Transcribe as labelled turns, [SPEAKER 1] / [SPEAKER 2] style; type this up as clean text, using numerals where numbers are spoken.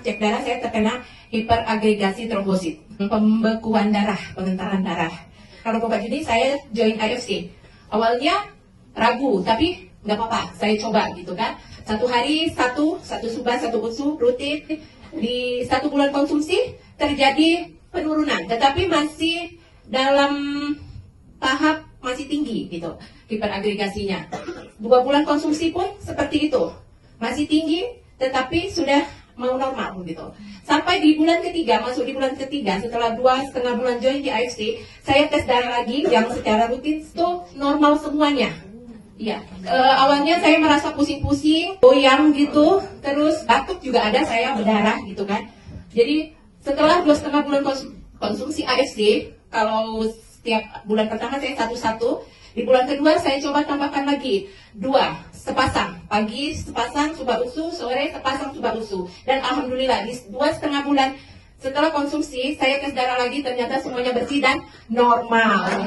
[SPEAKER 1] cek darah saya terkena hiperagregasi trombosit, pembekuan darah, pengentaran darah. Kalau Bapak Juni saya join IFC. Awalnya ragu, tapi nggak apa-apa, saya coba gitu kan. Satu hari satu subat, satu usu rutin. Di 1 bulan konsumsi terjadi penurunan, tetapi masih dalam tahap masih tinggi gitu hiperagregasinya. 2 bulan konsumsi pun seperti itu, masih tinggi, tetapi sudah mau normal gitu. Sampai di bulan ketiga, masuk di bulan ketiga, setelah 2,5 bulan join di IFC, saya tes darah lagi yang secara rutin itu normal semuanya. Iya, awalnya saya merasa pusing-pusing, goyang gitu, terus batuk juga ada, saya berdarah gitu kan. Jadi setelah 2,5 bulan konsumsi IFC, kalau setiap bulan pertama saya satu, di bulan kedua saya coba tambahkan lagi 2 sepasang, pagi sepasang subat usu, sore sepasang subat usu, dan alhamdulillah di 2,5 bulan setelah konsumsi saya tes darah lagi, ternyata semuanya bersih dan normal.